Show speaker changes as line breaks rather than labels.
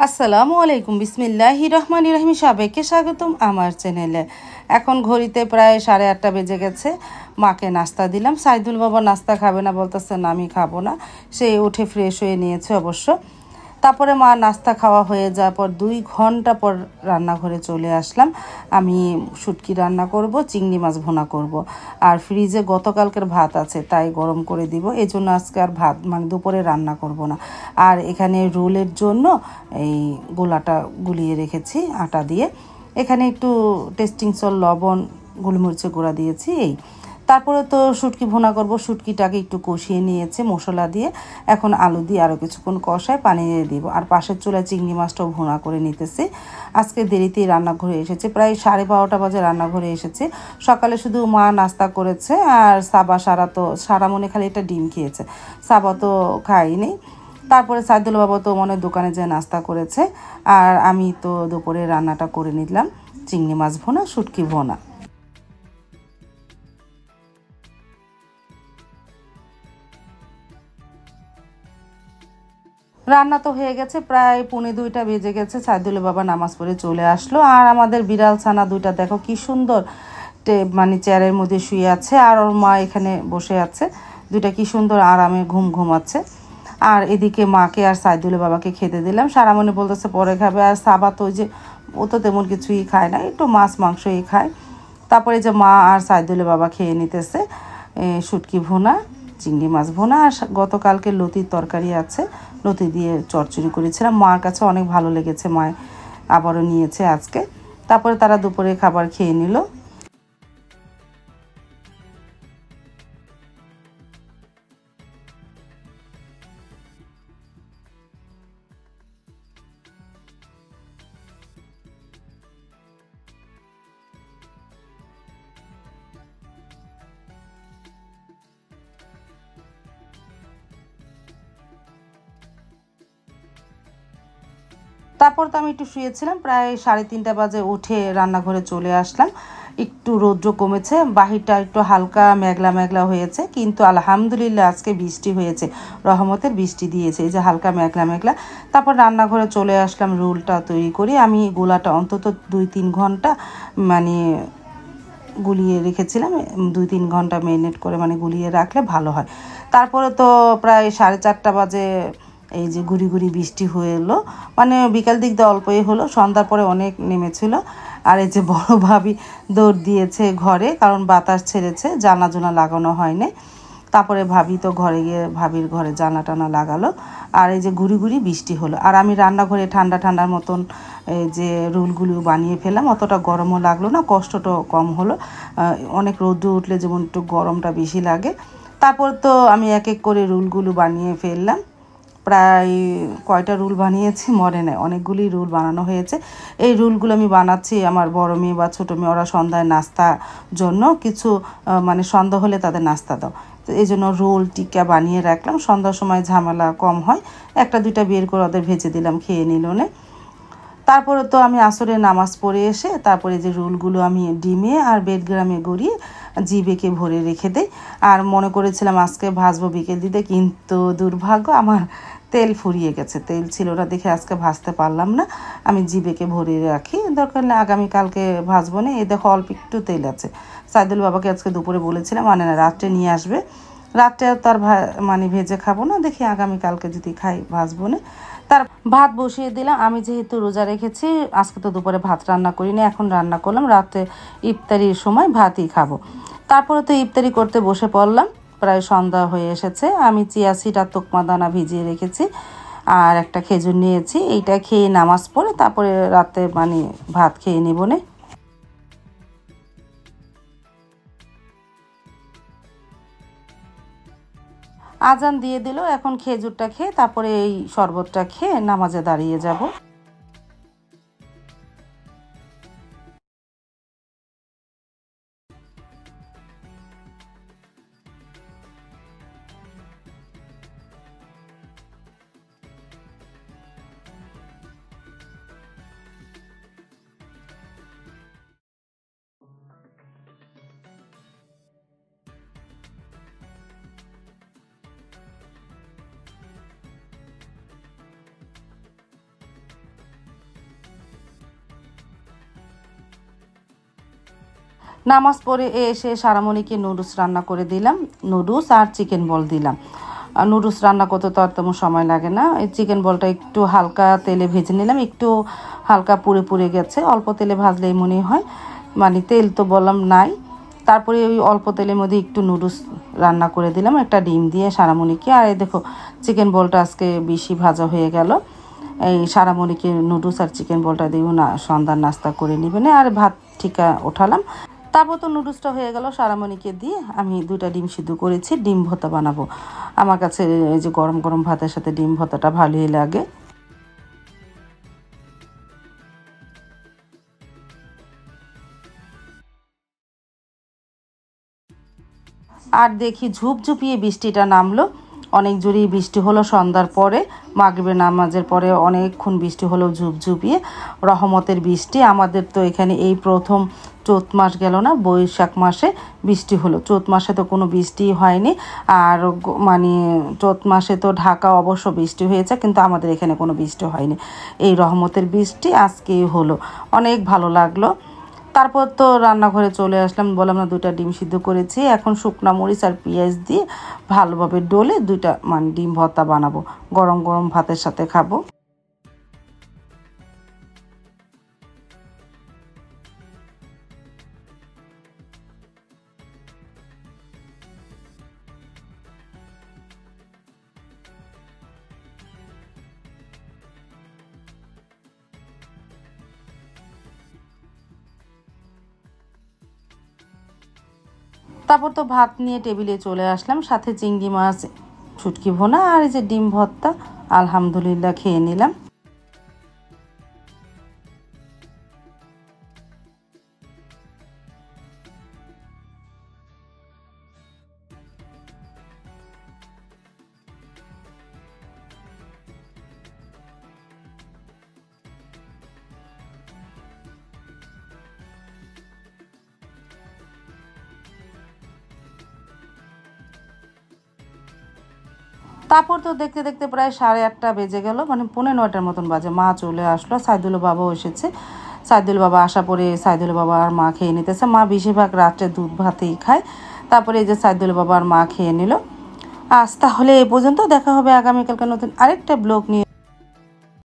আসসালামু আলাইকুম, বিসমিল্লাহির রহমানির রহিম। সবাইকে স্বাগতম আমার চ্যানেলে। এখন ঘড়িতে প্রায় 8:30 বেজে গেছে। মাকে নাস্তা দিলাম। সাইদুল বাবা নাস্তা খাবে না, বলতেছে না আমি খাবো না। সে উঠে ফ্রেশ হয়ে নিয়েছে অবশ্য। তারপরে মা নাস্তা খাওয়া হয়ে যাওয়ার পর 2 ঘন্টা পর রান্নাঘরে চলে আসলাম। আমি শুটকি রান্না করব, চিংড়ি মাছ ভুনা করব। আর ফ্রিজে গতকালকের ভাত আছে, তাই গরম করে দিব। এই জন্য আজকে আর ভাত মানে দুপুরে রান্না করব না। আর এখানে রোলের জন্য এই গোলাটা গুলিয়ে রেখেছি আটা দিয়ে। এখানে একটু টেস্টিং সল্ট, লবণ, গোলমরিচের গুঁড়া দিয়েছি। তারপরে তো শুটকি ভুনা করব। শুটকিটাকে একটু কষিয়ে নিয়েছে মশলা দিয়ে। এখন আলু দিয়ে আরও কিছুক্ষণ কষায় পানি দিয়ে দিব। আর পাশের চুলায় চিংড়ি মাছটাও ভুনা করে নিতেছি। আজকে দেরিতেই রান্নাঘরে এসেছে, প্রায় 12:30 বাজে রান্নাঘরে এসেছে। সকালে শুধু মা নাস্তা করেছে, আর সারা মনে খালি একটা ডিম খেয়েছে, সাবা তো খাইনি। তারপরে সাইদুল বাবা তো মনে দোকানে যেয়ে নাস্তা করেছে। আর আমি তো দুপুরে রান্নাটা করে নিলাম, চিংড়ি মাছ ভুনা, শুটকি ভুনা। রান্না তো হয়ে গেছে, প্রায় 1:45 বেজে গেছে। সাইদুল বাবা নামাজ পড়ে চলে আসলো। আর আমাদের বিড়াল ছানা দুইটা দেখো কি সুন্দর মানে চেয়ারের মধ্যে শুয়ে আছে, আর ওর মা এখানে বসে আছে। দুইটা কি সুন্দর আরামে ঘুমাচ্ছে। আর এদিকে মাকে আর সাইদুলের বাবাকে খেতে দিলাম। সারামণি বলতেছে পরে খাবে। আর সাবা তো ওই যে ও তো তেমন কিছুই খায় না, একটু মাছ মাংসই খায়। তারপরে যে মা আর সাইদুলের বাবা খেয়ে নিতেছে শুটকি ভুনা, চিংড়ি মাছ ভুনা। আর গতকালকে লতির তরকারি আছে, লতি দিয়ে চচ্চড়ি করেছিলাম। মার কাছে অনেক ভালো লেগেছে, মা আবারও নিয়েছে আজকে। তারপরে তারা দুপুরে খাবার খেয়ে নিল। তারপর তো আমি একটু শুয়েছিলাম, প্রায় 3:30 বাজে উঠে রান্নাঘরে চলে আসলাম। একটু রৌদ্র কমেছে, বাহিরটা একটু হালকা মেঘলা মেঘলা হয়েছে, কিন্তু আলহামদুলিল্লাহ আজকে বৃষ্টি হয়েছে, রহমতের বৃষ্টি দিয়েছে, এই যে হালকা মেঘলা মেঘলা। তারপর রান্নাঘরে চলে আসলাম, রোলটা তৈরি করি। আমি গোলাটা অন্তত 2-3 ঘন্টা মানে গুলিয়ে রেখেছিলাম। 2-3 ঘন্টা মেরিনেট করে মানে গুলিয়ে রাখলে ভালো হয়। তারপরে তো প্রায় 4:30 বাজে এই যে গুড়ি গুড়ি বৃষ্টি হয়ে এলো, মানে বিকাল দিক দিয়ে অল্পই হলো, সন্ধ্যার পরে অনেক নেমেছিল। আর এই যে বড় ভাবি দৌড় দিয়েছে ঘরে, কারণ বাতাস ছেড়েছে, জানলা জোনা লাগানো হয়নি। তারপরে ভাবি তো ঘরে গিয়ে ভাবির ঘরে জানলা টানা লাগালো। আর এই যে গুড়ি গুড়ি বৃষ্টি হলো। আর আমি রান্নাঘরে ঠান্ডা ঠান্ডার মতন এই যে রোলগুলো বানিয়ে ফেললাম। অতটা গরমও লাগলো না, কষ্টটাও কম হলো। অনেক রোদ্র উঠলে যেমন একটু গরমটা বেশি লাগে। তারপর তো আমি এক এক করে রোলগুলো বানিয়ে ফেললাম। প্রায় কয়টা রোল বানিয়েছি মনে নেই, অনেকগুলি রোল বানানো হয়েছে। এই রোলগুলো আমি বানাচ্ছি আমার বড় মেয়ে বা ছোটো মেয়ে, ওরা সন্ধ্যায় নাস্তার জন্য কিছু মানে সন্ধ্যা হলে তাদের নাস্তা দাও, তো এই জন্য রোল টিক্কা বানিয়ে রাখলাম। সন্ধ্যার সময় ঝামেলা কম হয়, একটা দুইটা বের করে ওদের ভেজে দিলাম, খেয়ে নিল না। তারপরে তো আমি আসরে নামাজ পড়ে এসে তারপরে যে রোলগুলো আমি ডিমে আর বেডগ্রামে গড়িয়ে জিবেকে ভরে রেখে দেই। আর মনে করেছিলাম আজকে ভাজবো বিকেল দিতে, কিন্তু দুর্ভাগ্য আমার তেল ফুরিয়ে গেছে, তেল ছিল না দেখে আজকে ভাজতে পারলাম না। আমি জিবেকে ভরে রাখি, দরকার হলে আগামীকালকে ভাজবো না। এই দেখো অল্প একটু তেল আছে। সাইদুল বাবাকে আজকে দুপুরে বলেছিলাম মানে না, রাত্রে নিয়ে আসবে। রাত্রে তার মানে ভেজে খাবো না, দেখি আগামীকালকে যদি খাই ভাজবো না। তার ভাত বসিয়ে দিলাম। আমি যেহেতু রোজা রেখেছি, আজকে তো দুপুরে ভাত রান্না করিনি, এখন রান্না করলাম। রাতে ইফতারির সময় ভাতই খাবো। তারপরে তো ইফতারি করতে বসে পড়লাম, প্রায় সন্ধ্যা হয়ে এসেছে। আমি চিয়া সিড আর তোকমা দানা ভিজিয়ে রেখেছি, আর একটা খেজুর নিয়েছি। এইটা খেয়ে নামাজ পড়ে তারপরে রাতে মানে ভাত খেয়ে নেব না। আজান দিয়ে দিল, এখন খেজুরটা খেয়ে তারপরে এই শরবতটা খেয়ে নামাজে দাঁড়িয়ে যাব। নামাজ পড়ে এসে সারামণিকে নুডলস রান্না করে দিলাম, নুডলস আর চিকেন বল দিলাম। নুডলস রান্না করতে তো আর তেমন সময় লাগে না। এই চিকেন বলটা একটু হালকা তেলে ভেজে নিলাম, একটু হালকা পুড়ে পুড়ে গেছে, অল্প তেলে ভাজলেই মনে হয়, মানে তেল তো বললাম নাই। তারপরে ওই অল্প তেলের মধ্যে একটু নুডলস রান্না করে দিলাম একটা ডিম দিয়ে সারামণিকে। আর এই দেখো চিকেন বলটা আজকে বেশি ভাজা হয়ে গেল। এই সারামণিকে নুডলস আর চিকেন বলটা দিয়েও না সন্ধ্যার নাস্তা করে নেবেন। আর ভাত ঠিকা ওঠালাম। তারপর তো নুডলসটা হয়ে গেল, সারামণিকে দিয়ে আমি 2টা ডিম সিদ্ধ করেছি, ডিম ভর্তা বানাবো। আমার কাছে এই যে গরম গরম ভাতের সাথে ডিম ভর্তাটা ভালোই লাগে। আর দেখি ঝুপঝুপিয়ে বৃষ্টিটা নামলো, অনেক জোরেই বৃষ্টি হলো সন্ধ্যার পরে, মাগরিবের নামাজের পরে অনেকক্ষণ বৃষ্টি হলো ঝুপঝুপিয়ে, রহমতের বৃষ্টি। আমাদের তো এখানে এই প্রথম চৈত মাস গেল না, বৈশাখ মাসে বৃষ্টি হলো। চৈত মাসে তো কোনো বৃষ্টি হয়নি। আর মানে চৈত মাসে তো ঢাকা অবশ্য বৃষ্টি হয়েছে, কিন্তু আমাদের এখানে কোনো বৃষ্টি হয়নি। এই রহমতের বৃষ্টি আজকেই হলো, অনেক ভালো লাগলো। তারপর তো রান্নাঘরে চলে আসলাম, বললাম না 2টা ডিম সিদ্ধ করেছি, এখন শুকনো মরিচ আর পেঁয়াজ দিয়ে ভালোভাবে ডলে 2টা মানে ডিম ভর্তা বানাবো, গরম গরম ভাতের সাথে খাবো। তারপর তো ভাত নিয়ে টেবিলে চলে আসলাম, সাথে চিংড়ি মাছ, শুটকি ভুনা আর এই যে ডিম ভর্তা। আলহামদুলিল্লাহ খেয়ে নিলাম। তারপর তো দেখতে দেখতে প্রায় 8:30 বেজে গেল, মানে 9:45 মতন বাজে। মা চলে আসলো, সাইদুল বাবাও এসেছে। সাইদুল বাবা আসা পরে সাইদুল বাবা আর মা খেয়ে নিতেছে। মা বেশিরভাগ রাত্রে দুধ ভাতেই খায়। তারপরে এই যে সাইদুল বাবা আর মা খেয়ে নিল। আজ তাহলে এ পর্যন্ত, দেখা হবে আগামীকালকে নতুন আরেকটা ব্লগ নিয়ে।